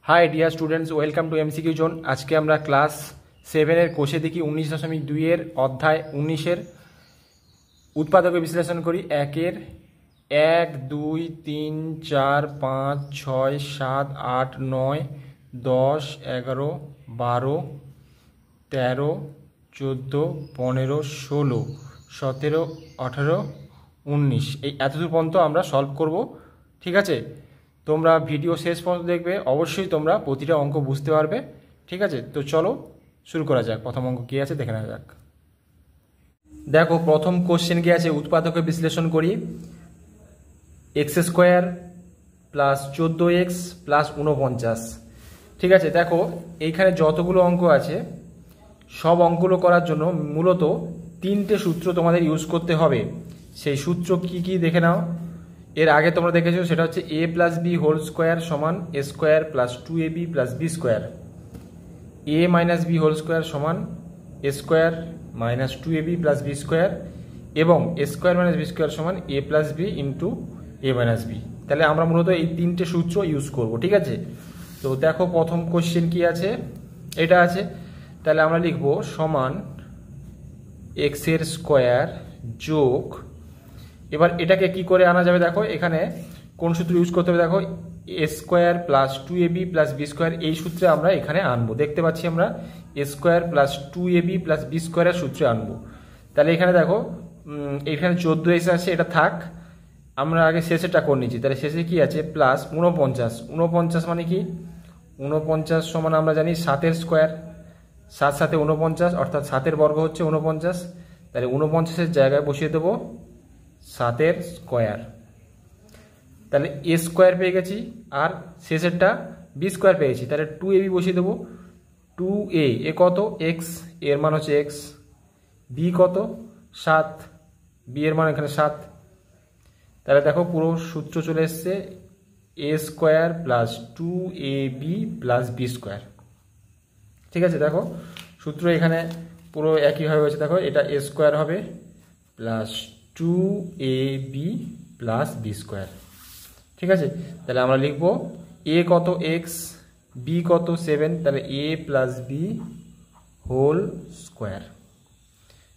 High dear students welcome to MCQ zone. आज के আমরা ক্লাস 7 এর কোষে দেখি 19.2 এর অধ্যায় 19 এর উৎপাদক বিশ্লেষণ করি। 1 এর 1 2 3 4 5 6 7 8 9 10 11 12 13 14 15 16 17 18 19 এই এতদূর পর্যন্ত আমরা সলভ করব। ঠিক আছে, তোমরা ভিডিও শেষ পর্যন্ত দেখবে, অবশ্যই তোমরা প্রতিটা অঙ্ক বুঝতে পারবে। ঠিক আছে, তো চলো শুরু করা যাক। প্রথম অঙ্ক কী আছে দেখে নেওয়া যাক। দেখো প্রথম কোশ্চেন কি আছে, উৎপাদকে বিশ্লেষণ করি। X square plus 14x plus 49। ঠিক আছে, দেখো এইখানে যতগুলো অঙ্ক আছে সব অঙ্কগুলো করার জন্য মূলত তিনটে সূত্র তোমাদের ইউজ করতে হবে। সেই সূত্র কি কি দেখে নাও। এর আগে তোমরা দেখেছো, সেটা হচ্ছে a plus B whole square সমান A square plus 2ab plus B square, a minus B whole square সমান A square minus 2ab plus B square, এবং A square minus B square সমান a plus B into A minus B. তাহলে আমরা মূলত এই তিনটে সূত্র use করব। ঠিক আছে, তো দেখো প্রথম কোশ্চেন কি আছে, এটা আছে। তাহলে আমরা লিখব সমান এক্স এর স্কোয়ার যোগ, এবার এটাকে কি করে আনা যাবে, দেখো এখানে কোন সূত্র ইউজ করতে হবে। দেখো এ square plus 2ab plus B square, এই সূত্রে আমরা এখানে আনবো। দেখতে পাচ্ছি আমরা A square plus 2ab plus B স্কোয়ারের সূত্রে আনবো। তাহলে এখানে দেখো এখানে 14x আছে, এটা থাক, আমরা আগে শেষেরটা করে নিচ্ছি। তাহলে শেষে কি আছে, প্লাস 49। 49 মানে কি, 49 সমান আমরা জানি 7 স্কোয়ার, 7 7 49, অর্থাৎ 7 বর্গ হচ্ছে 49। তাহলে 49 জায়গায় বসিয়ে দেবো 7 স্কোয়ার। তাহলে এ স্কোয়ার পেয়ে গেছি, আর শেষেরটা বি স্কোয়ার পেয়েছি। তাহলে 2ab বসিয়ে দেবো। 2a এ কত, এক্স, এর মান হচ্ছে এক্স, বি কত 7, বি এর মান এখানে 7। তাহলে দেখো পুরো সূত্র চলে এসছে A square plus 2ab plus B square. ঠিক আছে, দেখো সূত্র এখানে পুরো একইভাবে হয়েছে। দেখো এটা এ স্কোয়ার হবে plus 2ab plus B square. ঠিক আছে, তাহলে আমরা লিখবো এ কত এক্স, বি কত 7, তাহলে a plus B whole square.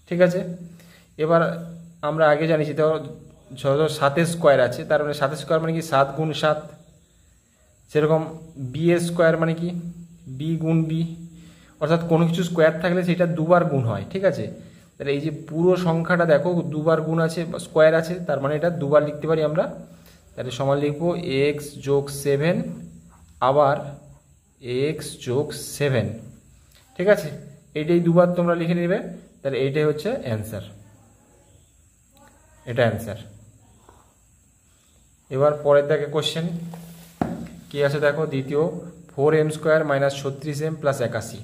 ঠিক আছে, এবার আমরা আগে জানিছি তো 7 স্কোয়ার আছে, তার মানে 7 স্কোয়ার মানে কি 7 গুণ 7। সেরকম বি এর স্কোয়ার মানে কি বি গুণ বি, অর্থাৎ কোনো কিছু স্কোয়ার থাকলে সেটা দুবার গুণ হয়। ঠিক আছে, তাহলে এই যে পুরো সংখ্যাটা দেখো দুবার গুণ আছে, স্কোয়ার আছে, তার মানে এটা দুবার লিখতে পারি আমরা। তাহলে সমান লিখবো এক্স যোগ 7 আবার এক্স যোগ 7। ঠিক আছে, এইটাই দুবার তোমরা লিখে নেবে। তাহলে এইটাই হচ্ছে অ্যান্সার, এটা অ্যান্সার। এবার পরের দেখে কোশ্চেন কি আছে, দেখো দ্বিতীয় 4m square minus 36m plus 81।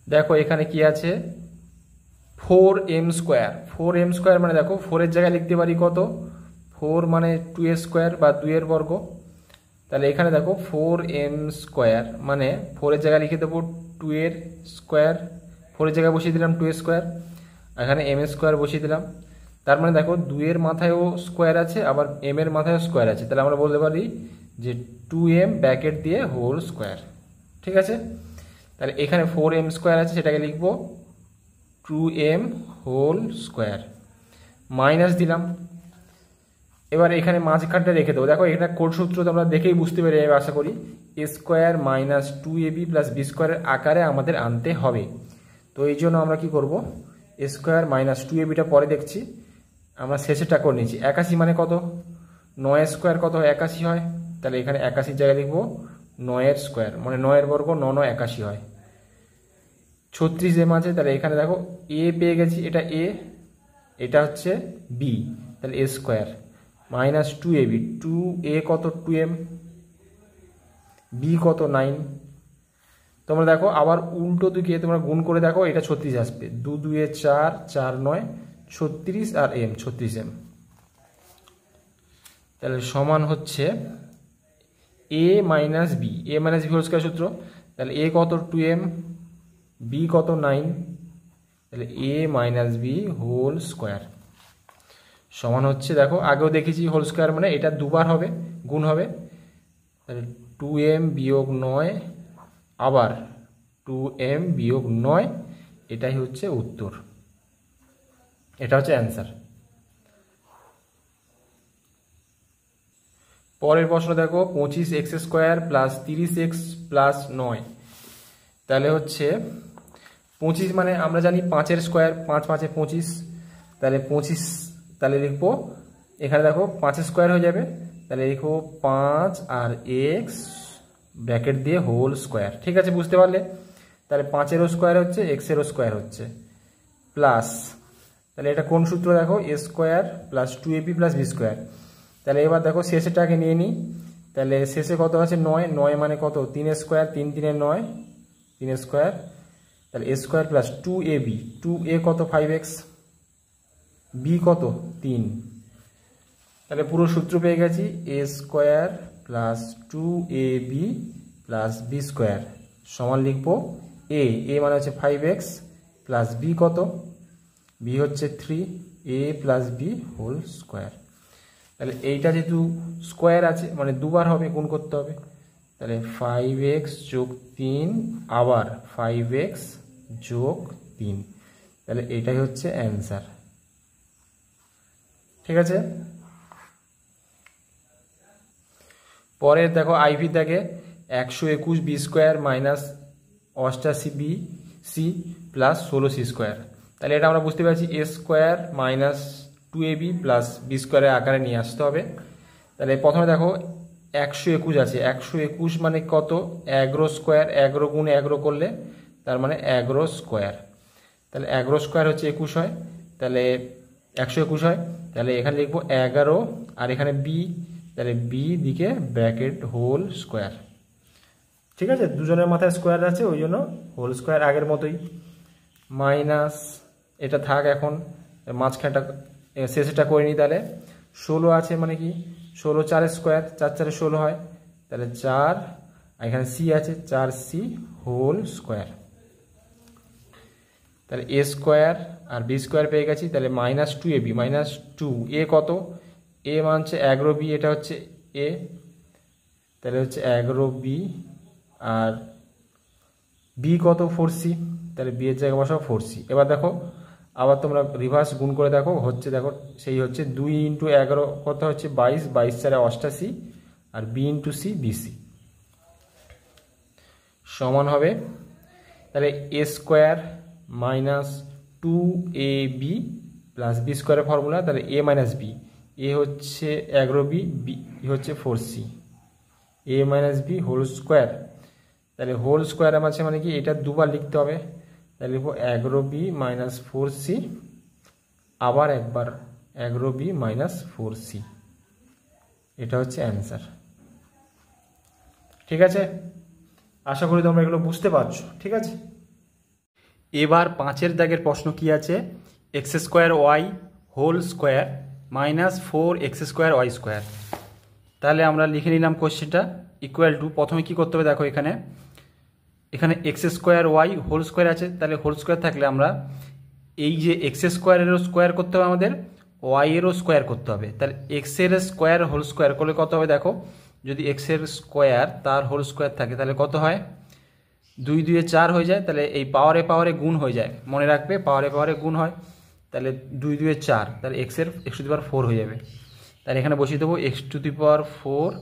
দেখো এখানে কি আছে 4m স্কোয়ার। 4m স্কোয়ার মানে দেখো 4 এর জায়গায় লিখতে পারি কত, 4 মানে 2 এর স্কোয়ার বা 2 এর বর্গ। তাহলে এখানে দেখো 4m স্কোয়ার মানে 4 এর জায়গায় লিখে দেবো 2 এর স্কোয়ার, 4 এর জায়গায় বসিয়ে দিলাম 2 এর স্কোয়ার, এখানে m এর স্কোয়ার বসিয়ে দিলাম। তার মানে দেখো 2 এর মাথায়ও স্কোয়ার আছে, আবার m এর মাথায়ও স্কোয়ার আছে। তাহলে আমরা বলতে পারি যে 2m ব্র্যাকেট দিয়ে হোল স্কোয়ার। ঠিক আছে, তাহলে এখানে 4m স্কোয়ার আছে, সেটাকে লিখব 2m হোল স্কোয়ার, মাইনাস দিলাম। এবার এখানে মাঝখানটা রেখে দেবো। দেখো এখানে কোড সূত্র তোমরা দেখেই বুঝতে পেরে যাবে আশা করি। A square minus 2ab plus B স্কোয়ারের আকারে আমাদের আনতে হবে। তো এই জন্য আমরা কি করব, এ স্কোয়ার মাইনাস 2abটা পরে দেখছি, আমরা শেষেরটা করে নিচ্ছি। 81 মানে কত, 9 স্কোয়ার কত হয় 81 হয়। তাহলে এখানে 81 জায়গায় লিখবো 9 স্কোয়ার, মানে 9 বর্গ 9 9 81 হয়। 36m আছে, তাহলে এখানে দেখো এ পেয়ে গেছি, এটা এ, এটা হচ্ছে বি, তাহলে a square minus 2ab, 2a কত 2m, বি কত 9। তোমরা দেখো আবার উল্টো দিকে তোমরা গুণ করে দেখো, এটা 36 আসবে, 2 2 এ 4, 4 9 36 আর m 36m। তাহলে সমান হচ্ছে a minus b, a minus B whole square সূত্র। তাহলে এ কত 2m, বি কত 9, তাহলে a minus B whole square সমান হচ্ছে, দেখো আগেও দেখেছি হোল স্কোয়ার মানে এটা দুবার হবে, গুণ হবে। তাহলে 2m বিয়োগ 9 আবার 2m বিয়োগ 9, এটাই হচ্ছে উত্তর, এটা হচ্ছে অ্যান্সার। পরের প্রশ্ন দেখো 25x² প্লাস 30x প্লাস 9, তাহলে হচ্ছে 25 মানে আমরা জানি 5-এর স্কোয়ার, 5 5 25, তাহলে 25, তাহলে লিখবো এখানে দেখো 5-এর স্কোয়ার হয়ে যাবে, তাহলে লিখবো 5 আর x ব্র্যাকেট দিয়ে হোল স্কোয়ার। ঠিক আছে, বুঝতে পারলে? তাহলে 5-এরও স্কোয়ার হচ্ছে, x-এরও স্কোয়ার হচ্ছে, প্লাস, তাহলে এটা কোন সূত্র দেখো, a square plus 2ab plus b square. তাহলে এবার দেখো শেষেরটাকে নিয়ে নিই, তাহলে শেষে কত আছে 9, 9 মানে কত 3 স্কোয়ার, 3 3 9, 3 স্কোয়ার, তাহলে a square plus 2ab, 2a কত 5x, b কত 3, তাহলে পুরো সূত্র পেয়ে গেছি, a square plus 2ab plus b square সমান লিখবো a মানে হচ্ছে 5x প্লাস b কত, b হচ্ছে 3a plus b whole square. তাহলে এইটা যেহেতু স্কোয়ার আছে মানে দুবার হবে, গুণ করতে হবে, তাহলে 5x যোগ 3 আবার 5x যোগ 3, তাহলে এইটাই হচ্ছে অ্যান্সার। ঠিক আছে, পরের দেখো আইভি দেখে 121 B square minus 88 B C plus 16 C square. তাহলে এটা আমরা বুঝতে পারছি A square minus 2ab plus B স্কোয়ারের আকারে নিয়ে আসতে হবে। তাহলে প্রথমে দেখো 121 আছে, 121 মানে কত 11 স্কোয়ার, 11 গুণ 11 করলে তার মানে 11 স্কোয়ার, তাহলে 11 স্কোয়ার হচ্ছে 21 হয়, তাহলে 121 হয়, তাহলে এখানে লিখবো 11 আর এখানে বি, তাহলে বি দিকে ব্র্যাকেট হোল স্কোয়ার। ঠিক আছে, দুজনের মাথায় স্কোয়ার আছে ওই জন্য হোল স্কোয়ার আগের মতোই, মাইনাস এটা থাক, এখন মাঝখানটা শেষেটা করে নিই, তাহলে 16 আছে মানে কি 16 4 স্কোয়ার, 4 4 16 হয়, তাহলে 4 আর এখানে সি আছে 4c হোল স্কোয়ার, তাহলে a square R B square পেয়ে গেছি, তাহলে মাইনাস 2ab মাইনাস 2 এ কত, এ মানছে 11 বি, এটা হচ্ছে এ, তাহলে হচ্ছে 11 বি আর বি কত 4c, তাহলে বি এর জায়গায় বসাও 4c। এবার দেখো আবার তোমরা রিভার্স গুণ করে দেখো, হচ্ছে দেখো সেই হচ্ছে 2 × 11 কত হচ্ছে 22, 22 4 88 আর বি ইন্টু সি বিসি সমান হবে, তাহলে a square minus 2ab plus B স্কোয়ারের ফর্মুলা, তাহলে এ মাইনাস বি, এ হচ্ছে 11 বি, বি হচ্ছে 4c, এ মাইনাস বি হোল স্কোয়ার, তাহলে হোল স্কোয়ার আমার আছে মানে কি এটা দুবার লিখতে হবে, তাহলে লিখবো 11 বি মাইনাস 4c আবার একবার 11 বি মাইনাস 4c, এটা হচ্ছে অ্যান্সার। ঠিক আছে, আশা করি তোমরা এগুলো বুঝতে পারছো। ঠিক আছে, এবার 5-এর দাগের প্রশ্ন কি আছে, x square y whole square minus 4x² y square. তাহলে আমরা লিখে নিলাম কোশ্চেনটা, ইকুয়াল টু, প্রথমে কি করতে হবে দেখো এখানে x square y whole square আছে, তাহলে হোল স্কোয়ার থাকলে আমরা এই যে এক্স স্কোয়ারেরও স্কোয়ার করতে হবে আমাদের, ওয়াই এরও স্কোয়ার করতে হবে, তাহলে এক্সের স্কোয়ার হোল স্কোয়ার করলে কত হবে দেখো, যদি এক্সের স্কোয়ার তার হোল স্কোয়ার থাকে তাহলে কত হয় 2 2 4 হয়ে যায়, তাহলে এই পাওয়ারে পাওয়ারে গুণ হয়ে যায়, মনে রাখবে পাওয়ারে পাওয়ারে গুণ হয়, তাহলে 2 2 4, তাহলে এক্সের x⁴ হয়ে যাবে, তাহলে এখানে বসিয়ে দেবো x⁴,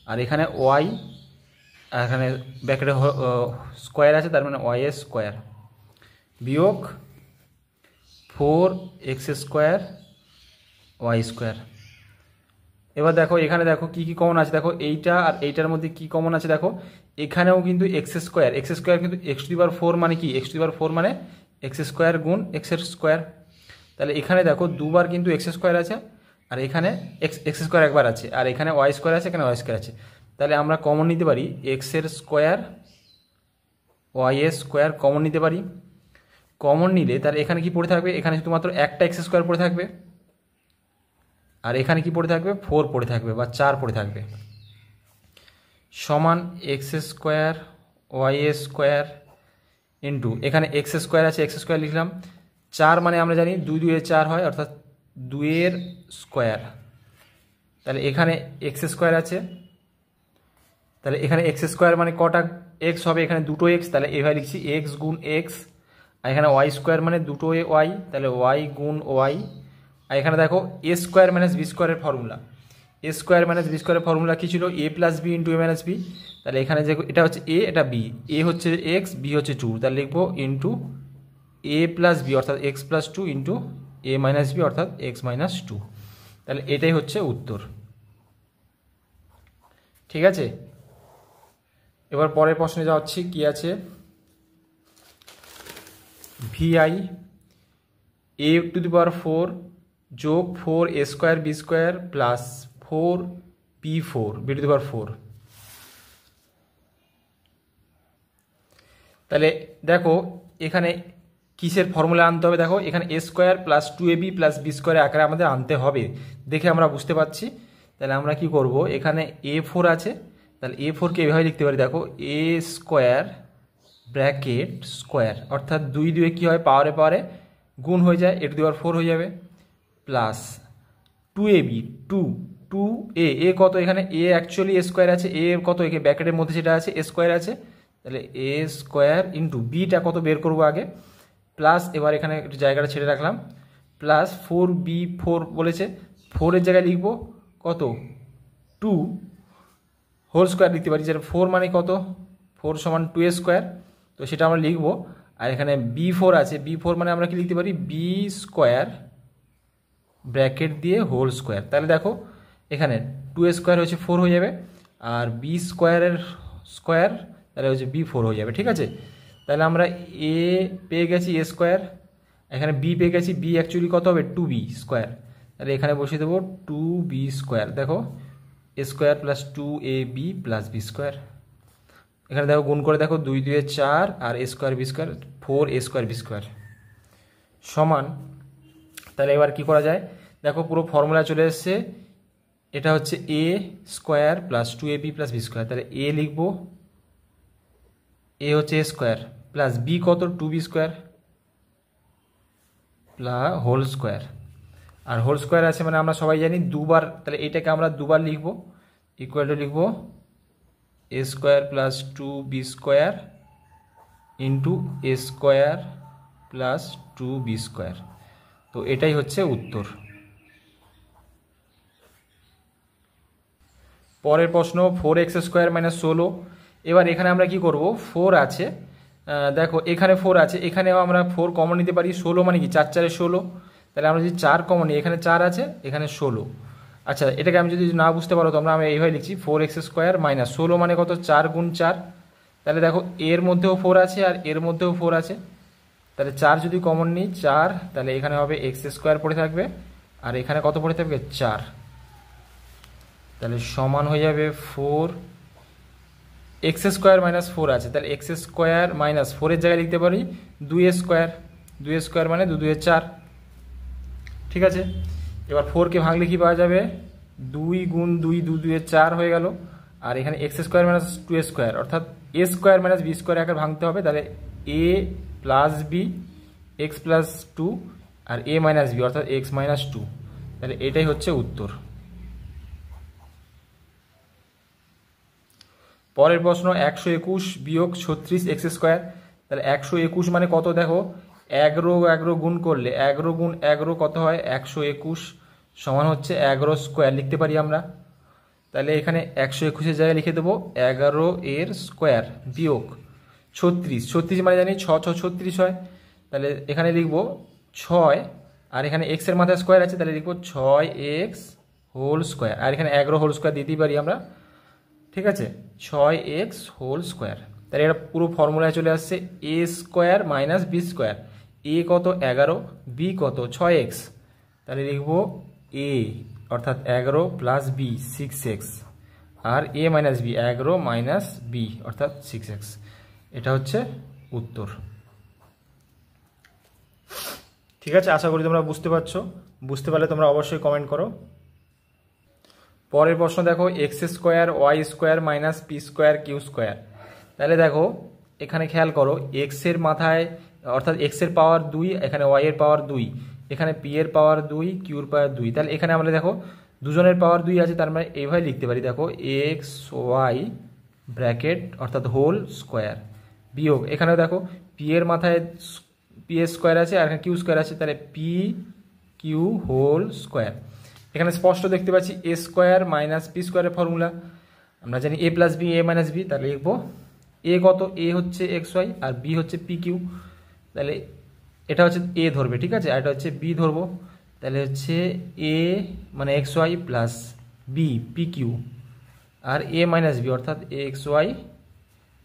আর এখানে ওয়াই, আর এখানে ব্র্যাকেটে স্কোয়ার আছে তার মানে ওয়াই স্কোয়ার বিয়োগ 4x² ওয়াই স্কোয়ার। এবার দেখো এখানে দেখো কি কি কমন আছে, দেখো এইটা আর এইটার মধ্যে কি কমন আছে দেখো, এখানেও কিন্তু এক্স স্কোয়ার কিন্তু x⁴ মানে কি x⁴ মানে x² গুণ x², তাহলে এখানে দেখো দুবার কিন্তু x² আছে আর এখানে x² একবার আছে, আর এখানে ওয়াই স্কোয়ার আছে, এখানে ওয়াই স্কোয়ার আছে, তাহলে আমরা কমন নিতে পারি এক্সের স্কোয়ার ওয়াই স্কোয়ার কমন নিতে পারি, কমন নিলে তাহলে এখানে কি পড়ে থাকবে, এখানে শুধুমাত্র একটা x² পড়ে থাকবে, আর এখানে কি পড়ে থাকবে 4 পড়ে থাকবে বা 4 পড়ে থাকবে, সমান x² ওয়াই স্কোয়ার ইন্টু এখানে x² আছে x² লিখলাম, 4 মানে আমরা জানি 2 2 4 হয় অর্থাৎ 2 এর স্কোয়ার, তাহলে এখানে x² আছে তাহলে এখানে এক্স স্কোয়ার মানে কটা এক্স হবে, এখানে দুটো এক্স, তাহলে এভাবে লিখছি এক্স গুণ এক্স। আর এখানে ওয়াই স্কোয়ার মানে দুটো ওয়াই, তাহলে ওয়াই গুণ ওয়াই। আর এখানে দেখো এ স্কোয়ার মাইনাস বি স্কোয়ারের ফর্মুলা, এ স্কোয়ার মাইনাস বি স্কোয়ারের ফর্মুলা কী ছিল, এ প্লাস বি ইন্টু এ মাইনাস বি। তাহলে এখানে যে এটা হচ্ছে এ, এটা বি, এ হচ্ছে এক্স, বি হচ্ছে টু, তাহলে লিখবো ইন্টু এ প্লাস বি অর্থাৎ এক্স প্লাস টু ইন্টু এ মাইনাস বি অর্থাৎ এক্স মাইনাস টু। তাহলে এটাই হচ্ছে উত্তর। ঠিক আছে, এবার পরের প্রশ্নে যাচ্ছি, কি আছে, Vi A two the power 4 যোগ 4 a square b square plus 4 p 4 b to the power 4। তাহলে দেখো এখানে কিসের ফর্মুলা আনতে হবে, দেখো এখানে a square plus 2ab plus B স্কোয়ারের আকারে আমাদের আনতে হবে, দেখে আমরা বুঝতে পারছি। তাহলে আমরা কি করব, এখানে a4 আছে, তাহলে a4কে এভাবে লিখতে পারি, দেখো এ স্কোয়ার ব্র্যাকেট স্কোয়ার অর্থাৎ 2 2 কী হয়, পাওয়ারে পাওয়ারে গুণ হয়ে যায়, এ টু দি পাওয়ার 4 হয়ে যাবে, প্লাস 2ab 2 এ কত, এখানে এ অ্যাকচুয়ালি এ স্কোয়ার আছে, এ কত এখানে ব্র্যাকেটের মধ্যে যেটা আছে এ স্কোয়ার আছে, তাহলে এ স্কোয়ার ইন্টু বিটা কত বের করবো আগে, প্লাস এবার এখানে একটু জায়গাটা ছেড়ে রাখলাম, প্লাস 4b4 বলেছে, 4-এর জায়গায় লিখব কত 2 হোল স্কোয়ার লিখতে পারি, যেটা 4 মানে কত, 4 সমান 2a স্কোয়ার, তো সেটা আমরা লিখব। আর এখানে b4 আছে, b4 মানে আমরা কি লিখতে পারি, বি স্কোয়ার ব্র্যাকেট দিয়ে হোল স্কোয়ার। তাহলে দেখো এখানে 2a স্কোয়ার হচ্ছে 4 হয়ে যাবে, আর বি স্কোয়ারের স্কোয়ার তাহলে হচ্ছে b4 হয়ে যাবে। ঠিক আছে, তাহলে আমরা এ পেয়ে গেছি এ স্কোয়ার, এখানে বি পেয়ে গেছি, বি অ্যাকচুয়ালি কত হবে 2b স্কোয়ার, তাহলে এখানে বসিয়ে দেবো 2b স্কোয়ার, দেখো এ square plus 2ab plus B square. এখানে দেখো গুণ করে দেখো 2 2 4 আর a square b square 4 a square b square সমান। তাহলে এবার কি করা যায়, দেখো পুরো ফর্মুলা চলে এসছে, এটা হচ্ছে a square plus 2ab plus B square, তাহলে এ লিখবো, এ হচ্ছে এ স্কোয়ার প্লাস বি কত 2b square plus whole square, আর হোল স্কোয়ার আছে মানে আমরা সবাই জানি দুবার, তাহলে এটাকে আমরা দুবার লিখব, ইকুয়াল টু লিখব a square plus 2b square into a square plus 2b square. তো এটাই হচ্ছে উত্তর। পরের প্রশ্ন 4x স্কোয়ার মাইনাস 16। এবার এখানে আমরা কি করব, 4 আছে, দেখো এখানে 4 আছে, এখানেও আমরা 4 কমন নিতে পারি, 16 মানে কি 4 4 16, তাহলে আমরা যদি 4 কমন নিই, এখানে 4 আছে এখানে 16। আচ্ছা এটাকে আমি যদি না বুঝতে পারো তোমরা, আমি এইভাবে লিখছি 4x স্কোয়ার মাইনাস 16 মানে কত 4 গুণ 4, তাহলে দেখো এর মধ্যেও 4 আছে আর এর মধ্যেও 4 আছে, তাহলে 4 যদি কমন নিই 4, তাহলে এখানে হবে এক্স স্কোয়ার পড়ে থাকবে, আর এখানে কত পড়ে থাকবে 4, তাহলে সমান হয়ে যাবে 4 এক্স স্কোয়ার মাইনাস 4 আছে, তাহলে এক্স স্কোয়ার মাইনাস 4-এর জায়গায় লিখতে পারি 2a স্কোয়ার, 2a স্কোয়ার মানে 2 2 4। ঠিক আছে, এবার 4কে ভাঙলে কি পাওয়া যাবে, 2 গুণ 2 2 2 4 হয়ে গেল, আর এখানে x square minus 2a square অর্থাৎ এ স্কোয়ার মাইনাস বি স্কোয়ার আকারে ভাঙতে হবে, তাহলে a plus B x plus 2 R a minus b অর্থাৎ এক্স মাইনাস 2, তাহলে এটাই হচ্ছে উত্তর। পরের প্রশ্ন 121 বিয়োগ 36 এক্স স্কোয়ার, তাহলে 121 মানে কত, দেখো 11 11 গুণ করলে 11 গুণ 11 কত হয় 121 সমান হচ্ছে 11 স্কোয়ার লিখতে পারি আমরা, তাহলে এখানে 121-এর জায়গায় লিখে দেবো 11 এর স্কোয়ার বিয়োগ 36, 36 মানে জানি 6 6 36 হয়, তাহলে এখানে লিখবো 6 আর এখানে এক্সের মাথায় স্কোয়ার আছে, তাহলে লিখবো 6x হোল স্কোয়ার, আর এখানে 11 হোল স্কোয়ার দিতেই পারি আমরা। ঠিক আছে, 6x হোল স্কোয়ার, তাহলে এটা পুরো ফর্মুলায় চলে আসছে এ স্কোয়ার মাইনাস বি স্কোয়ার, এ কত 11, বি কত 6x, তাহলে লিখবো এ অর্থাৎ 11 plus B 6x, R a minus B 11 minus b অর্থাৎ 6x, এটা হচ্ছে উত্তর। ঠিক আছে, আশা করি তোমরা বুঝতে পারছো, বুঝতে পারলে তোমরা অবশ্যই কমেন্ট করো। পরের প্রশ্ন দেখো x square y square minus p square q square, তাহলে দেখো এখানে খেয়াল করো এক্সের মাথায় অর্থাৎ এক্সের পাওয়ার 2, এখানে ওয়াই এর পাওয়ার 2, এখানে পি এর পাওয়ার 2, কিউর পাওয়ার 2, তাহলে এখানে আমরা দেখো দুজনের পাওয়ার 2 আছে, তার মানে এইভাবে লিখতে পারি, দেখো এক্স ওয়াই ব্র্যাকেট অর্থাৎ হোল স্কোয়ার বিয়োগ এখানেও দেখো পি এর মাথায় পি এর স্কোয়ার আছে আর এখানে কিউ স্কোয়ার আছে, তাহলে পি কিউ হোল স্কোয়ার। এখানে স্পষ্ট দেখতে পাচ্ছি এ স্কোয়ার মাইনাস পি স্কোয়ারের ফর্মুলা আমরা জানি এ plus b a minus B, তাহলে লিখবো এ কত, এ হচ্ছে এক্স ওয়াই আর বি হচ্ছে পি কিউ, তাহলে এটা হচ্ছে এ ধরবে, ঠিক আছে, আর এটা হচ্ছে বি ধরবো, তাহলে হচ্ছে এ মানে x y plus b p q আর এ মাইনাস বি অর্থাৎ a x y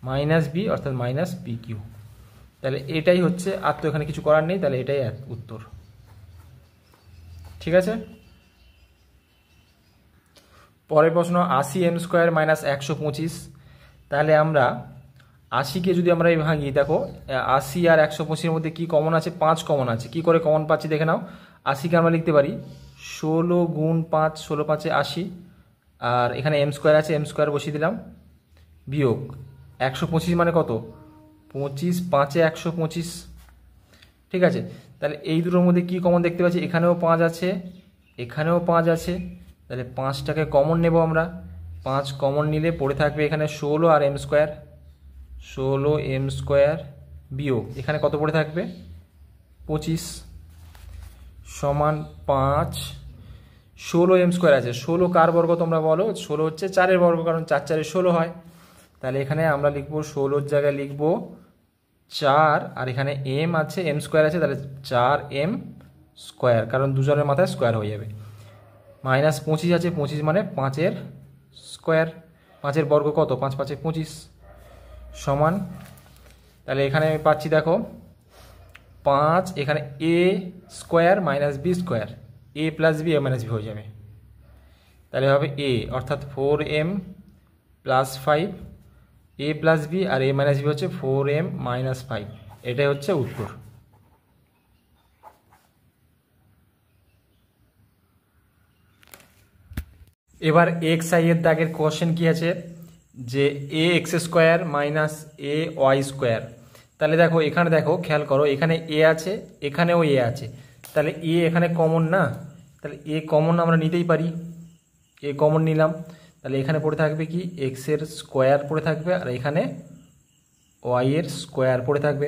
minus b অর্থাৎ মাইনাস পি কিউ। তাহলে এটাই হচ্ছে, আর তো এখানে কিছু করার নেই, তাহলে এটাই উত্তর, ঠিক আছে। পরের প্রশ্ন 80 এম স্কোয়ার মাইনাস 125, তাহলে আমরা 80কে যদি আমরা এই ভাঙি, দেখো 80 আর 125-এর মধ্যে কি কমন আছে, 5 কমন আছে। কি করে কমন পাচ্ছি দেখে নাও, 80কে আমরা লিখতে পারি 16 গুণ 5, 16 5 80, আর এখানে এম স্কোয়ার আছে, এম স্কোয়ার বসিয়ে দিলাম, বিয়োগ 125 মানে কত, 25 5 125, ঠিক আছে। তাহলে এই দুটোর মধ্যে কি কমন দেখতে পাচ্ছি, এখানেও 5 আছে এখানেও 5 আছে, তাহলে 5টাকে কমন নেব আমরা, 5 কমন নিলে পড়ে থাকবে এখানে 16 আর এম স্কোয়ার, 16 এম স্কোয়ার বিয়োগ এখানে কত পড়ে থাকবে 25 সমান 5, 16 এম স্কোয়ার আছে, 16 কার বর্গ তোমরা বলো, 16 হচ্ছে 4-এর বর্গ, কারণ 4 4 16 হয়। তাহলে এখানে আমরা লিখবো 16-র জায়গায় লিখবো 4, আর এখানে এম আছে এম স্কোয়ার আছে, তাহলে 4 এম স্কোয়ার, কারণ দুজনের মাথায় স্কোয়ার হয়ে যাবে, মাইনাস 25 আছে, 25 মানে 5-এর স্কোয়ার, 5-এর বর্গ কত, 5 5 25 সমান, তাহলে এখানে আমি পাচ্ছি দেখো 5, এখানে a square minus B square, A plus b a minus b হয়ে যাবে, তাহলে হবে এ অর্থাৎ 4m প্লাস 5, এ প্লাস বি আর এ মাইনাস বি হচ্ছে 4m মাইনাস 5, এটাই হচ্ছে উত্তর। এবার এক্স আই এর দাগের কোশ্চেন কি আছে, যে এ x square minus A Y square, তাহলে দেখো এখানে দেখো খেয়াল করো, এখানে এ আছে এখানেও এ আছে, তাহলে এ এখানে কমন না, তাহলে এ কমন আমরা নিতেই পারি, এ কমন নিলাম, তাহলে এখানে পড়ে থাকবে কি এক্স এর স্কোয়ার পড়ে থাকবে আর এখানে ওয়াই এর স্কোয়ার পড়ে থাকবে।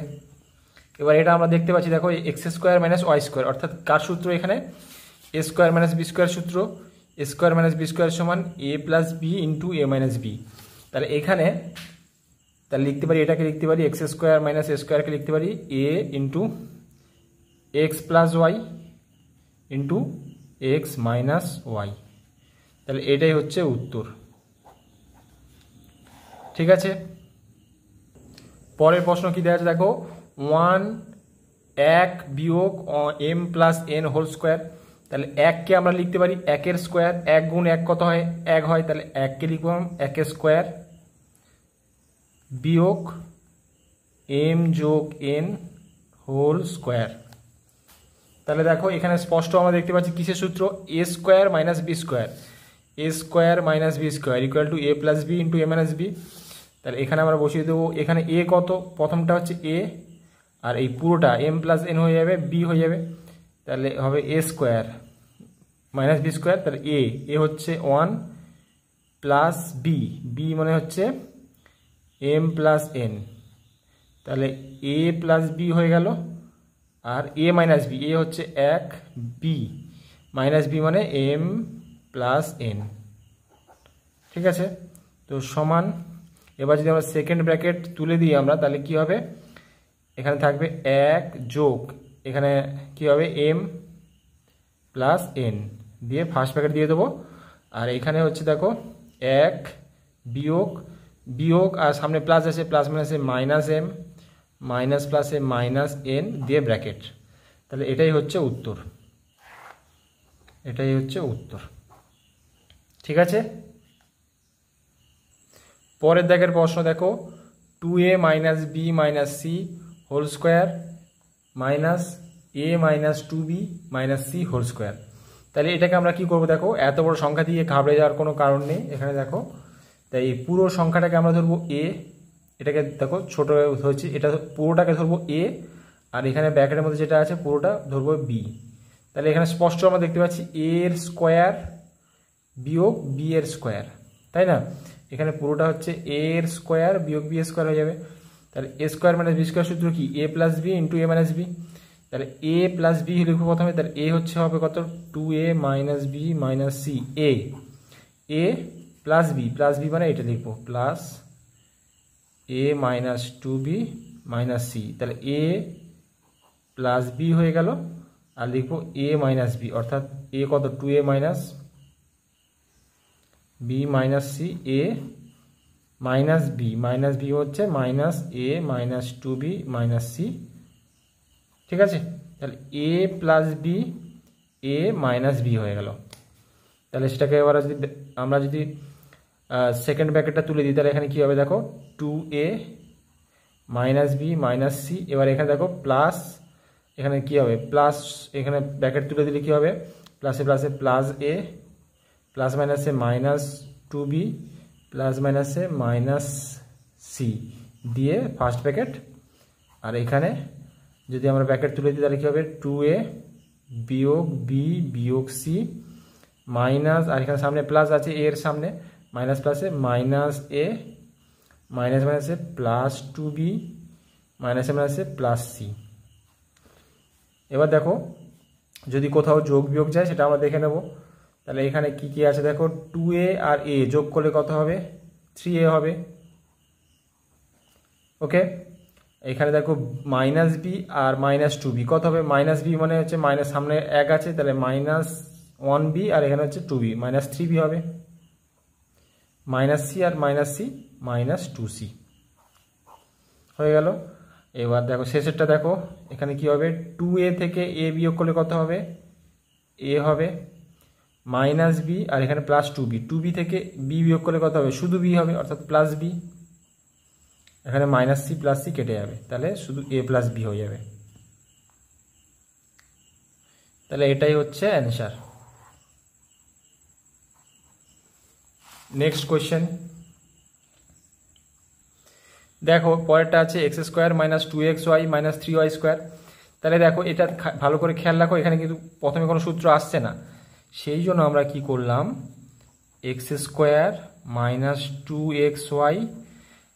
এবার এটা আমরা দেখতে পাচ্ছি দেখো x square minus y square অর্থাৎ কার সূত্র, এখানে a square minus B square সূত্র, a square minus B square সমান a plus B into A minus B, তাহলে এখানে তাহলে লিখতে পারি, এটাকে লিখতে পারি এক্স স্কোয়ার মাইনাস এ স্কোয়ারকে লিখতে পারি a into x plus y into x minus y, তাহলে এটাই হচ্ছে উত্তর, ঠিক আছে। পরের প্রশ্ন কি দেওয়া আছে দেখো 1 বিয়োগ m plus n whole square, তাহলে 1কে আমরা লিখতে পারি 1-এর স্কোয়ার, 1 গুণ 1 কত হয় 1 হয়, তাহলে 1কে লিখলাম 1-এর স্কোয়ার বিয়োগ এম যোগ এন হোল স্কোয়ার, তাহলে দেখো এখানে স্পষ্ট আমরা দেখতে পাচ্ছি কিসের সূত্র, a square minus B square, a square minus B square equal to a plus B into A minus B, তাহলে এখানে আমরা বসিয়ে দেবো, এখানে এ কত, প্রথমটা হচ্ছে এ আর এই পুরোটা এম প্লাস এন হয়ে যাবে বি হয়ে যাবে, তাহলে হবে এ স্কোয়ার মাইনাস বি স্কোয়ার, তাহলে এ হচ্ছে 1 প্লাস বি, বি মানে হচ্ছে এম প্লাস এন, তাহলে এ প্লাস বি হয়ে গেল, আর এ মাইনাস বি, এ হচ্ছে 1 বি মাইনাস বি মানে এম প্লাস এন, ঠিক আছে। তো সমান, এবার যদি আমরা সেকেন্ড ব্র্যাকেট তুলে দিই আমরা, তাহলে কি হবে, এখানে থাকবে 1 যোগ এখানে কি হবে এম প্লাস এন দিয়ে ফার্স্ট ব্র্যাকেট দিয়ে দেবো, আর এখানে হচ্ছে দেখো 1 বিয়োগ বিয়োগ আর সামনে প্লাস আছে, প্লাস মাইনাসে মাইনাস এম মাইনাস প্লাসে মাইনাস এন দিয়ে ব্র্যাকেট, তাহলে এটাই হচ্ছে উত্তর, এটাই হচ্ছে উত্তর, ঠিক আছে। পরের দাগের প্রশ্ন দেখো 2a minus b minus c whole square minus a minus 2b minus c whole square, তাহলে এটাকে আমরা কি করব, দেখো এত বড় সংখ্যা দিয়ে ঘাবড়ে যাওয়ার কোনো কারণ নেই, এখানে দেখো তাই এই পুরো সংখ্যাটাকে আমরা ধরবো এ, এটাকে দেখো ছোট হয়েছে, এটা পুরোটাকে ধরবো এ, আর এখানে ব্র্যাকেটের মধ্যে যেটা আছে পুরোটা ধরবো বি, তাহলে এখানে স্পষ্ট আমরা দেখতে পাচ্ছি এ এর স্কোয়ার বিয়োগ বি এর স্কোয়ার, তাই না, এখানে পুরোটা হচ্ছে এ এর স্কোয়ার বিয়োগ বি স্কোয়ার হয়ে যাবে। তাহলে a square minus B square সূত্র কি, এ প্লাস বি ইন্টু এ মাইনাস বি। তাহলে এ প্লাস বি লিখবো প্রথমে, তাহলে এ হচ্ছে হবে কত, 2a minus b minus c. A plus b মানে এটা লিখবো plus a minus 2b minus c. তাহলে এ প্লাস বি হয়ে গেল, আর লিখবো এ মাইনাস বি, অর্থাৎ এ কত, 2a minus b minus c. A minus b হচ্ছে minus a minus 2b minus c. ঠিক আছে, তাহলে a plus b a minus b হয়ে গেল। তাহলে সেটাকে এবার যদি আমরা যদি সেকেন্ড ব্র্যাকেটটা তুলে দিই, তাহলে এখানে কী হবে দেখো, 2a minus b minus C. এবার এখানে দেখো প্লাস, এখানে কী হবে প্লাস, এখানে ব্র্যাকেট তুলে দিলে কী হবে, প্লাসে প্লাসে প্লাস এ, প্লাস মাইনাসে মাইনাস 2b, প্লাস মাইনাসে মাইনাস সি দিয়ে ফার্স্ট ব্র্যাকেট। আর এখানে যদি আমরা ব্র্যাকেট তুলে দিই তাহলে কী হবে, 2a বিয়োগ বি বিয়োগ সি মাইনাস, আর এখানে সামনে প্লাস আছে এর সামনে, মাইনাস প্লাসে মাইনাস এ, মাইনাস মাইনাসে প্লাস 2b, মাইনাসে মাইনাসে প্লাস সি। এবার দেখো যদি কোথাও যোগ বিয়োগ যায় সেটা আমরা দেখে নেব। তাহলে এখানে কি কি আছে দেখো, 2a আর a যোগ করলে কত হবে, 3a হবে। ওকে, এখানে দেখো মাইনাস বি আর মাইনাস 2b কত হবে, মাইনাস বি মানে হচ্ছে মাইনাস সামনে 1 আছে, তাহলে মাইনাস 1b, আর এখানে হচ্ছে 2b মাইনাস 3b হবে, মাইনাস সি আর মাইনাস সি মাইনাস 2c হয়ে গেল। এবার দেখো শেষেরটা দেখো, এখানে কি হবে, 2a থেকে a বিয়োগ করলে কত হবে, a হবে মাইনাস বি, আর এখানে প্লাস 2b থেকে b বিয়োগ করলে কত হবে, শুধু b হবে, অর্থাৎ প্লাস b। এখানে মাইনাস সি প্লাস সি কেটে যাবে, তাহলে শুধু a প্লাস বি হয়ে যাবে। তাহলে এটাই হচ্ছে অ্যান্সার। নেক্সট কোয়েশ্চেন দেখো, পরেরটা আছে x square minus 2xy minus 3y square. তাহলে দেখো এটা ভালো করে খেয়াল রাখো, এখানে কিন্তু প্রথমে কোনো সূত্র আসছে না, সেই জন্য আমরা কি করলাম, এক্স স্কোয়ার মাইনাস 2xy,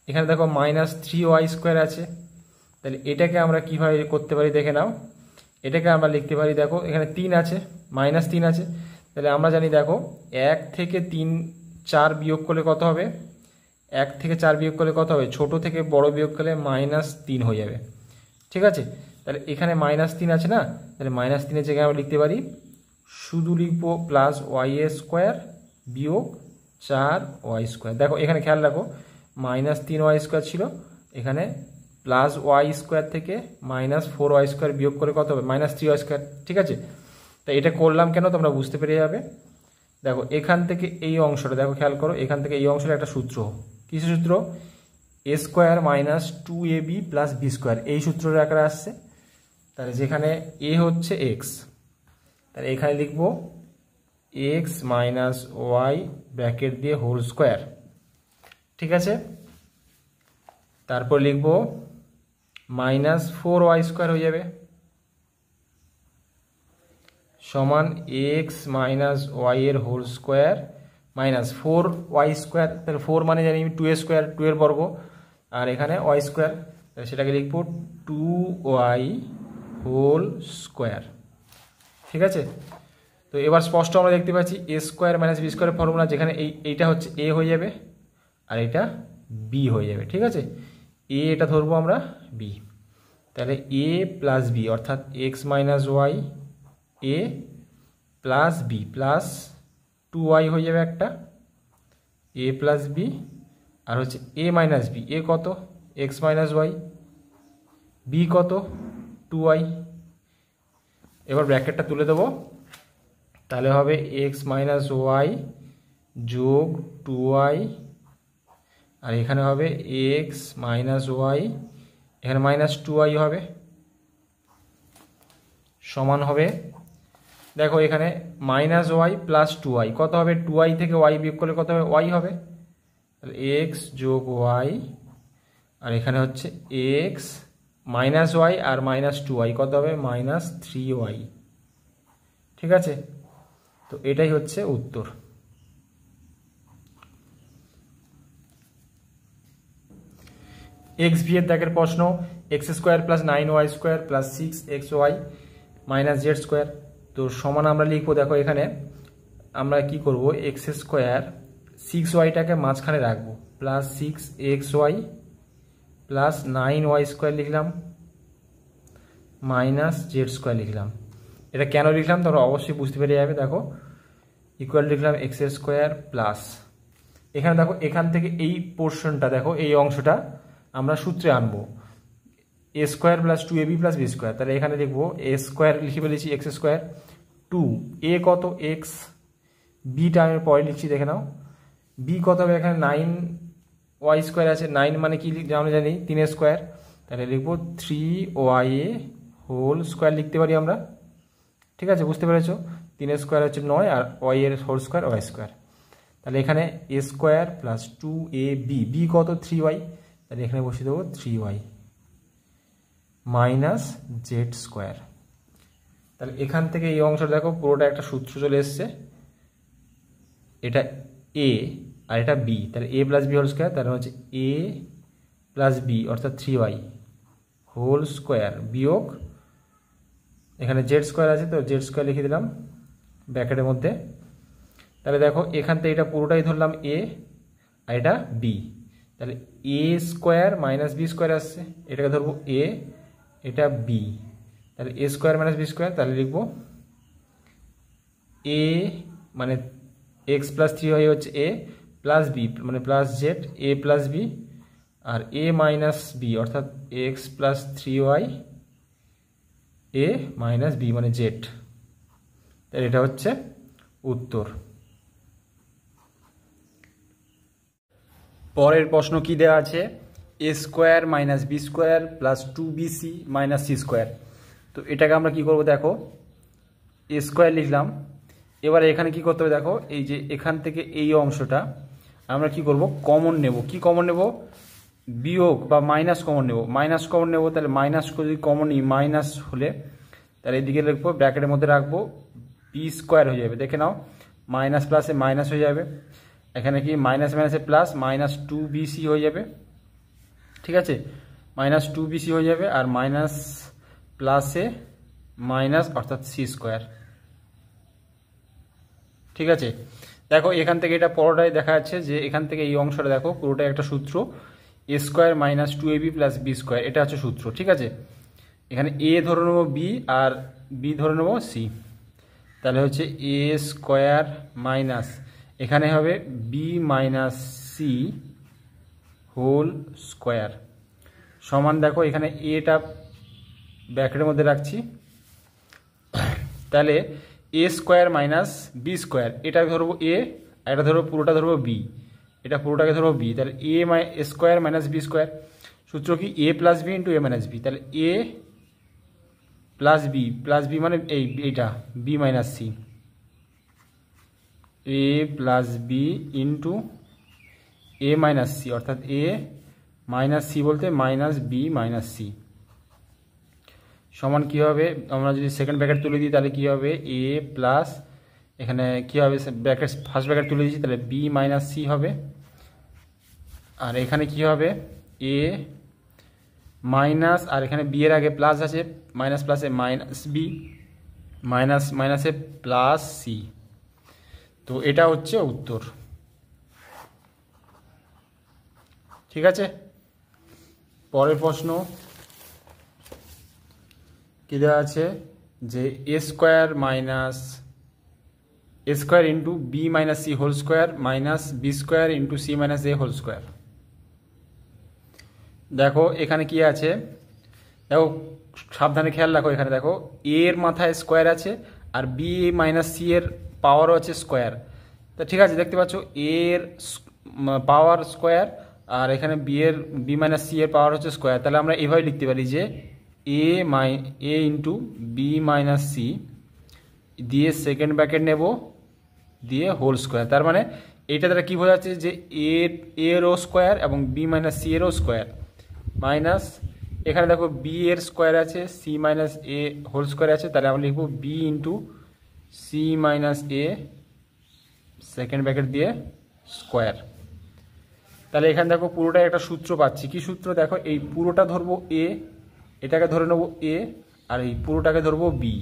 এখানে দেখো মাইনাস 3y স্কোয়ার আছে। তাহলে এটাকে আমরা কীভাবে করতে পারি দেখে নাও, এটাকে আমরা লিখতে পারি, দেখো এখানে 3 আছে, মাইনাস 3 আছে, তাহলে আমরা জানি দেখো 1 থেকে 3 4 বিয়োগ করলে কত হবে, 1 থেকে 4 বিয়োগ করলে কত হবে, ছোট থেকে বড় বিয়োগ করলে মাইনাস 3 হয়ে যাবে। ঠিক আছে, তাহলে এখানে মাইনাস 3 আছে না, তাহলে মাইনাস 3-এর জায়গায় আমরা লিখতে পারি, শুধু লিখবো প্লাস ওয়াই স্কোয়ার বিয়োগ 4y স্কোয়ার। দেখো এখানে খেয়াল রাখো, মাইনাস 3y স্কোয়ার ছিল, এখানে প্লাস ওয়াই স্কোয়ার থেকে মাইনাস 4y স্কোয়ার বিয়োগ করে কত হবে, মাইনাস 3y স্কোয়ার। ঠিক আছে, তো এটা করলাম কেন তোমরা বুঝতে পেরে যাবে। দেখো এখান থেকে এই অংশটা দেখো খেয়াল করো, এখান থেকে এই অংশটা একটা সূত্র, কিছু সূত্র, a square minus 2ab plus B square, এই সূত্রের আকারে আসছে। তাহলে যেখানে এ হচ্ছে এক্স, তাহলে এখানে লিখবো এক্স মাইনাস ওয়াই ব্র্যাকেট দিয়ে হোল স্কোয়ার। ঠিক আছে, তারপর লিখবো মাইনাস 4y স্কোয়ার হয়ে যাবে সমান এক্স মাইনাস ওয়াই এর whole square minus 4y square. তাহলে 4 মানে জানি 2 স্কোয়ার, 2 এর বর্গ, আর এখানে ওয়াই স্কোয়ার, তাহলে সেটাকে লিখবো 2y হোল স্কোয়ার। ঠিক আছে, তো এবার স্পষ্ট আমরা দেখতে পাচ্ছি এ স্কোয়ার মাইনাস বি স্কোয়ারের ফর্মুলা, যেখানে এইটা হচ্ছে এ হয়ে যাবে আর এটা বি হয়ে যাবে। ঠিক আছে, এ এটা ধরবো আমরা বি, তাহলে এ প্লাস বি অর্থাৎ x minus Y A plus B plus 2y হয়ে যাবে একটা, এ প্লাস বি, আর হচ্ছে এ মাইনাস বি, এ কত এক্স মাইনাস ওয়াই, বি কত 2y। এবার ব্র্যাকেটটা তুলে দেবো, তাহলে হবে এক্স মাইনাস ওয়াই যোগ 2y, আর এখানে হবে এক্স মাইনাস ওয়াই, এখানে মাইনাস 2y হবে, সমান হবে, দেখো এখানে মাইনাস ওয়াই প্লাস 2y কত হবে, 2y থেকে y বিয়োগ করলে কত হবে, y হবে, তাহলে এক্স যোগ ওয়াই, আর এখানে হচ্ছে এক্স মাইনাস ওয়াই আর মাইনাস 2y কত হবে, মাইনাস 3y। ঠিক আছে, তো এটাই হচ্ছে উত্তর। এক্স ভি এর দাগের প্রশ্ন, x square plus 9y square plus 6xy minus Z square. তো সমান আমরা লিখবো, দেখো এখানে আমরা কি করব, এক্স স্কোয়ার 6yটাকে মাঝখানে রাখবো plus 6xy plus 9y square লিখলাম মাইনাস জেড স্কোয়ার লিখলাম। এটা কেন লিখলাম তোমরা অবশ্যই বুঝতে পেরে যাবে। দেখো ইকুয়াল লিখলাম এক্স স্কোয়ার প্লাস, এখানে দেখো এখান থেকে এই পোর্শনটা, দেখো এই অংশটা আমরা সূত্রে আনবো, a square plus 2ab plus B square. তাহলে এখানে লিখবো এ স্কোয়ার লিখে ফেলেছি এক্স স্কোয়ার, 2 এ কত এক্স, বি টাইমের পরে লিখছি দেখে নাও, বি কত হবে, এখানে 9y স্কোয়ার আছে, 9 মানে কি আমরা জানি 3 স্কোয়ার, তাহলে লিখবো 3y হোল স্কোয়ার লিখতে পারি আমরা। ঠিক আছে, বুঝতে পেরেছো, 3 স্কোয়ার হচ্ছে 9 আর y এর হোল স্কোয়ার y স্কোয়ার। তাহলে এখানে a square plus 2ab, B কত 3y, তাহলে এখানে বসিয়ে দেবো 3y মাইনাস জেড স্কোয়ার। তাহলে এখান থেকে এই অংশটা দেখো পুরোটা একটা সূত্র চলে এসছে, এটা এ আর এটা বি, তাহলে a plus B whole square, তাহলে হচ্ছে এ প্লাস বি অর্থাৎ 3y হোল স্কোয়ার বিয়োগ এখানে জেড স্কোয়ার আছে, তো জেড স্কোয়ার লিখে দিলাম ব্র্যাকেটের মধ্যে। তাহলে দেখো এখান থেকে এটা পুরোটাই ধরলাম এ আর এটা বি, তাহলে a square minus B square আসছে, এটাকে ধরবো এ, এটা বি, তাহলে a square minus B square, তাহলে লিখবো এ মানে এক্স প্লাস 3y হচ্ছে এ প্লাস বি মানে plus z, a plus b, আর এ মাইনাস বি অর্থাৎ x plus 3y a minus b মানে জেড। তাহলে এটা হচ্ছে উত্তর। পরের প্রশ্ন কি দেওয়া আছে, a square minus B square plus 2bc minus c square. তো এটাকে আমরা কি করব, দেখো এ স্কোয়ার লিখলাম, এবার এখানে কি করতে হবে, দেখো এই যে এখান থেকে এই অংশটা আমরা কি করব, কমন নেব। কি কমন নেব, বিয়োগ বা মাইনাস কমন নেব, মাইনাস কমন নেব। তাহলে মাইনাস যদি কমন নিই, মাইনাস হলে তাহলে এদিকে লিখবো, ব্র্যাকেটের মধ্যে রাখবো, বি স্কোয়ার হয়ে যাবে, দেখে নাও মাইনাস প্লাসে মাইনাস হয়ে যাবে, এখানে কি মাইনাস মাইনাসে প্লাস, মাইনাস 2bc হয়ে যাবে। ঠিক আছে, মাইনাস 2bc হয়ে যাবে, আর মাইনাস প্লাসে মাইনাস অর্থাৎ সি স্কোয়ার। ঠিক আছে, দেখো এখান থেকে এটা পুরোটাই দেখা যাচ্ছে যে এখান থেকে এই অংশটা দেখো পুরোটাই একটা সূত্র, a square minus 2ab plus B square, এটা হচ্ছে সূত্র। ঠিক আছে, এখানে এ ধরে নেবো বি আর বি ধরে নেবো সি, তাহলে হচ্ছে এ স্কোয়ার মাইনাস এখানে হবে b minus c whole square সমান, দেখো এখানে এটা ব্র্যাকেটের মধ্যে রাখছি, তাহলে a square minus B square, এটা ধরবো এ, এটা ধরবো পুরোটা ধরবো বি, এটা পুরোটাকে ধরবো বি, তাহলে a square minus B square, সূত্র কি এ প্লাস বি ইন্টু এ মাইনাস বি, তাহলে এ প্লাস বি মানে এইটা B minus c, a plus B into A minus C অর্থাৎ এ মাইনাস সি বলতে মাইনাস বি মাইনাস সি সমান কী হবে, আমরা যদি সেকেন্ড ব্র্যাকেট তুলে দিই তাহলে কী হবে, এ প্লাস এখানে কী হবে, ব্র্যাকেট ফার্স্ট ব্র্যাকেট তুলে দিচ্ছি, তাহলে বি মাইনাস সি হবে, আর এখানে কী হবে এ মাইনাস, আর এখানে বি এর আগে প্লাস আছে, মাইনাস প্লাসে মাইনাস বি মাইনাস মাইনাসে প্লাস সি। তো এটা হচ্ছে উত্তর। ঠিক আছে, পরের প্রশ্ন কি দেওয়া আছে যে a square minus a square into b minus c whole square minus B square into c minus a whole square. দেখো এখানে কি আছে, দেখো সাবধানে খেয়াল রাখো, এখানে দেখো এ এর মাথায় স্কোয়ার আছে আর বি মাইনাস সি এর পাওয়ারও আছে স্কোয়ার। তো ঠিক আছে, দেখতে পাচ্ছ এ এর পাওয়ার স্কোয়ার আর এখানে বি মাইনাস সি এর পাওয়ার হচ্ছে স্কোয়ার। তাহলে আমরা এভাবে লিখতে পারি যে এ ইন্টু বি মাইনাস সি দিয়ে সেকেন্ড ব্র্যাকেট নেব দিয়ে হোল স্কোয়ার। তার মানে এইটা দ্বারা কী বোঝা যাচ্ছে যে এরও স্কোয়ার এবং বি মাইনাস সি এরও স্কোয়ার মাইনাস এখানে দেখো বি এর স্কোয়ার আছে, C minus a whole square আছে, তাহলে আমরা লিখবো বি ইন্টু সি মাইনাস এ সেকেন্ড ব্র্যাকেট দিয়ে স্কোয়ার। তাহলে এখানে দেখো পুরোটাই একটা সূত্র পাচ্ছি। কি সূত্র? দেখো এই পুরোটা ধরবো এ, এটাকে ধরে নেবো এ, আর এই পুরোটাকে ধরবো বি।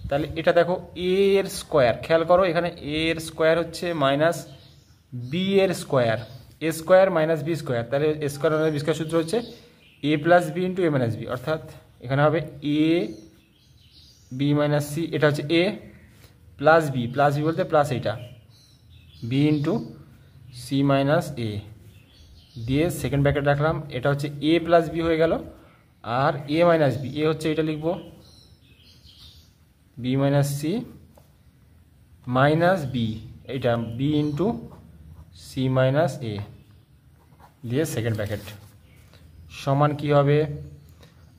তাহলে এটা দেখো এ এর স্কোয়ার, খেয়াল করো এখানে এ এর স্কোয়ার হচ্ছে মাইনাস বি এর square, a square minus B square. তাহলে a square minus B square সূত্র হচ্ছে a plus B into A minus b, অর্থাৎ এখানে হবে এ বি মাইনাস সি, এটা হচ্ছে এ প্লাস বি বলতে প্লাস এইটা b into c minus a দিয়ে সেকেন্ড ব্র্যাকেট রাখলাম। এটা হচ্ছে এ প্লাস বি হয়ে গেল, আর এ মাইনাস বি, এ হচ্ছে এটা লিখবো b minus c minus b, এইটা b into c minus a দিয়ে সেকেন্ড ব্র্যাকেট সমান কি হবে?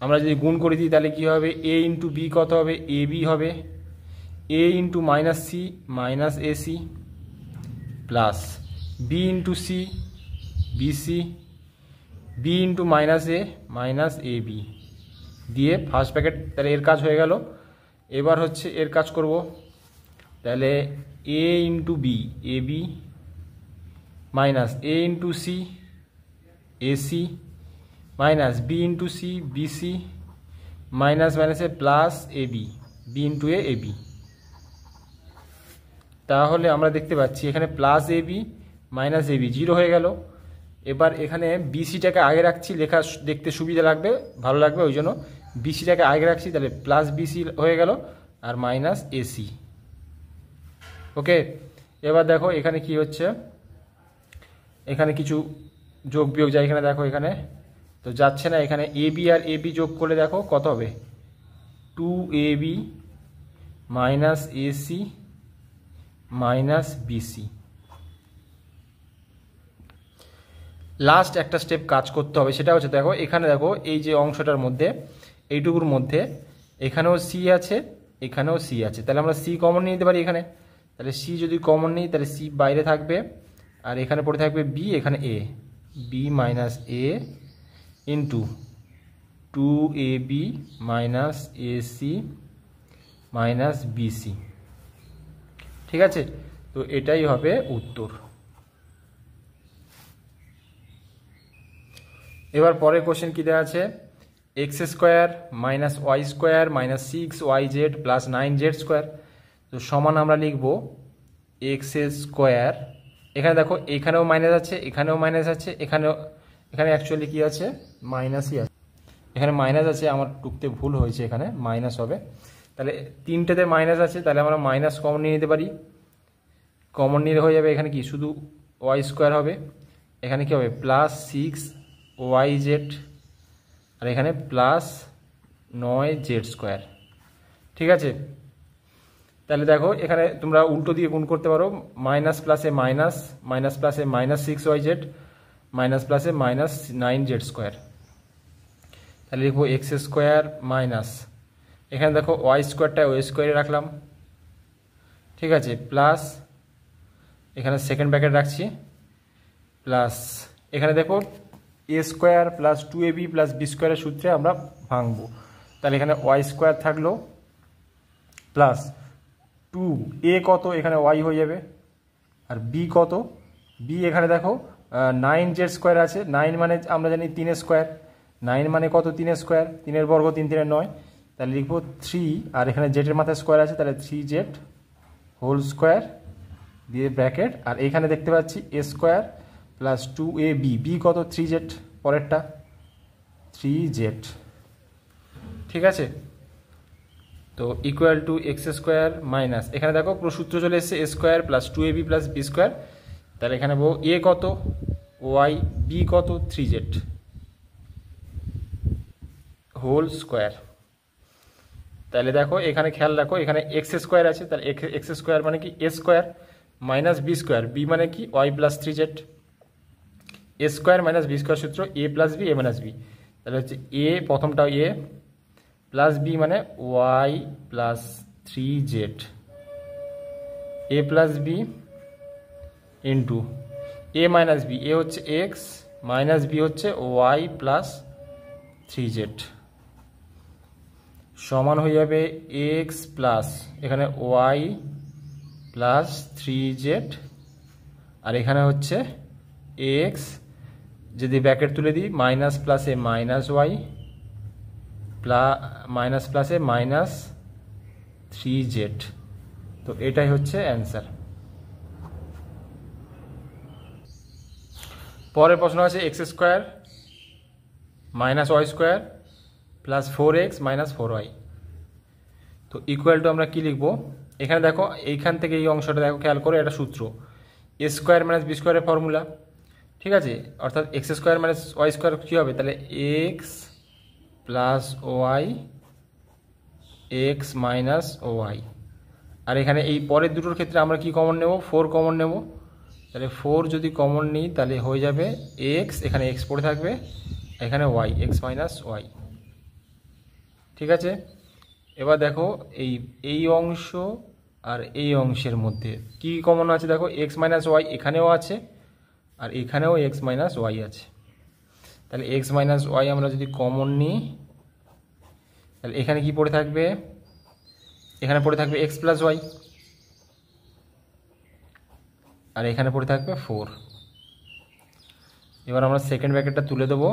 আমরা যদি গুণ করে দিই তাহলে কি হবে? এ ইন্টু বি কত হবে? এ বি হবে, a into minus c minus a c plus B into c b c, b into minus a minus a b দিয়ে ফার্স্ট ব্র্যাকেট। তাহলে এর কাজ হয়ে গেল। এবার হচ্ছে এর কাজ করব। তাহলে a into b a b minus a into c a c minus b into c b c minus মাইনাসে plus a b b into a b. তাহলে আমরা দেখতে পাচ্ছি এখানে plus a b minus a b zero হয়ে গেল। এবার এখানে বিসিটাকে আগে রাখছি, লেখা দেখতে সুবিধা লাগবে, ভালো লাগবে, ওই জন্য বিসিটাকে আগে রাখছি। তাহলে প্লাস বিসি হয়ে গেল আর মাইনাস এসি। ওকে, এবার দেখো এখানে কি হচ্ছে, এখানে কিছু যোগ বিয়োগ যায়, এখানে দেখো এখানে তো যাচ্ছে না, এখানে এ বি আর এ বি যোগ করলে দেখো কত হবে? 2ab minus ac minus bc. Last একটা স্টেপ কাজ করতে হবে, সেটা হচ্ছে দেখো এখানে দেখো এই যে অংশটার মধ্যে, এইটুকুর মধ্যে এখানেও সি আছে এখানেও সি আছে, তাহলে আমরা সি কমন নিয়ে নিতে পারি এখানে। তাহলে সি যদি কমন নিই তাহলে সি বাইরে থাকবে, আর এখানে পড়ে থাকবে বি, এখানে a, b minus a into 2ab minus ac minus bc. ঠিক আছে, তো এটাই হবে উত্তর। এবার পরের কোশ্চেন কী দেওয়া আছে? X square minus y square minus 6yz plus 9z square. তো সমান আমরা লিখব এক্স স্কোয়ার, এখানে দেখো এখানেও মাইনাস আছে এখানেও মাইনাস আছে, এখানে অ্যাকচুয়ালি কী আছে? মাইনাসই আছে, এখানে মাইনাস আছে, আমার টুকতে ভুল হয়েছে, এখানে মাইনাস হবে। তাহলে তিনটেতে মাইনাস আছে, তাহলে আমরা মাইনাস কমন নিয়ে নিতে পারি। কমন নিলে হয়ে যাবে এখানে কি শুধু ওয়াই স্কোয়ার হবে, এখানে কি হবে? প্লাস 6yz, আর এখানে প্লাস 9z স্কোয়ার। ঠিক আছে, তাহলে দেখো এখানে তোমরা উল্টো দিয়ে গুণ করতে পারো, মাইনাস প্লাসে মাইনাস, মাইনাস প্লাসে মাইনাস 6yz মাইনাস প্লাসে মাইনাস 9z স্কোয়ার। তাহলে লিখবো এক্স স্কোয়ার মাইনাস, এখানে দেখো ওয়াই স্কোয়ারটা ওয়াই স্কোয়ারে রাখলাম, ঠিক আছে, প্লাস এখানে সেকেন্ড ব্র্যাকেট রাখছি, প্লাস এখানে দেখো এ square plus 2ab plus B স্কোয়ারের সূত্রে আমরা ভাঙবো। তাহলে এখানে ওয়াই স্কোয়ার থাকলো প্লাস 2a কত? এখানে ওয়াই হয়ে যাবে, আর বি কত? বি এখানে দেখো 9z স্কোয়ার আছে, 9 মানে আমরা জানি 3 স্কোয়ার, 9 মানে কত? 3 স্কোয়ার, 3 বর্গ 3 3 9, তাহলে লিখবো 3, আর এখানে জেডের মাথায় স্কোয়ার আছে, তাহলে 3z হোল স্কোয়ার দিয়ে ব্র্যাকেট, আর এইখানে দেখতে পাচ্ছি এ স্কোয়ার প্লাস 2ab, বি কত? 3z, পরেরটা 3z। ঠিক আছে, তো equal to x square minus, এখানে দেখো পুরো সূত্র চলে এসেছে a square plus 2ab plus B square. তাহলে এখানে বলবো এ কত? ওয়াই, বি কত? 3z whole square. তাহলে দেখো এখানে খেয়াল রাখো, এখানে এক্স স্কোয়ার আছে, তাহলে এক্স স্কোয়ার মানে কি? A square minus B square, b মানে কি? Y plus 3z, a square minus B square সূত্র a plus b a minus B. তাহলে হচ্ছে এ, প্রথমটা এ প্লাস বি মানে y plus 3z, a plus B into A minus b, a হচ্ছে x minus b হচ্ছে y plus 3z সমান হয়ে যাবে এক্স প্লাস এখানে ওয়াই প্লাস 3z, আর এখানে হচ্ছে এক্স যদি ব্র্যাকেট তুলে দিই মাইনাস প্লাসে মাইনাস ওয়াই মাইনাস প্লাসে মাইনাস 3z। তো এটাই হচ্ছে অ্যান্সার। পরের প্রশ্ন আছে x square minus y square plus 4x minus 4y। তো ইকুয়াল টু আমরা কি লিখব? এখানে দেখো এইখান থেকে এই অংশটা দেখো, খেয়াল করে, এটা সূত্র এ স্কোয়ার মাইনাস বি স্কোয়ারের ফর্মুলা, ঠিক আছে? অর্থাৎ x square minus y square কী হবে? তাহলে x plus y x minus y. আর এখানে এই পরের দুটোর ক্ষেত্রে আমরা কি কমন নেব? 4 কমন নেব। তাহলে 4 যদি কমন নিই তাহলে হয়ে যাবে এক্স, এখানে এক্স পড়ে থাকবে, এখানে ওয়াই, এক্স মাইনাস ওয়াই, ঠিক আছে? এবার দেখো এই অংশ আর এই অংশের মধ্যে কি কমন আছে? দেখো এক্স মাইনাস ওয়াই এখানেও আছে আর এখানেও এক্স মাইনাস ওয়াই আছে। তাহলে এক্স মাইনাস ওয়াই আমরা যদি কমন নিই তাহলে এখানে কি পড়ে থাকবে? এখানে পড়ে থাকবে এক্স প্লাস ওয়াই আর এখানে পড়ে থাকবে 4। এবার আমরা সেকেন্ড ব্র্যাকেটটা তুলে দেবো,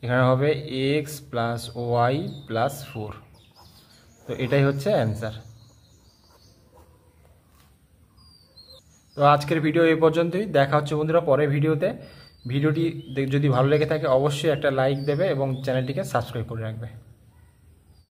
এখানে হবে এক্স প্লাস ওয়াই প্লাস 4। তো এটাই হচ্ছে অ্যান্সার। তো আজকের ভিডিও এই পর্যন্তই। দেখা হচ্ছে বন্ধুরা পরের ভিডিওতে। ভিডিওটি যদি ভালো লেগে থাকে অবশ্যই একটা লাইক দেবে এবং চ্যানেলটিকে সাবস্ক্রাইব করে রাখবে।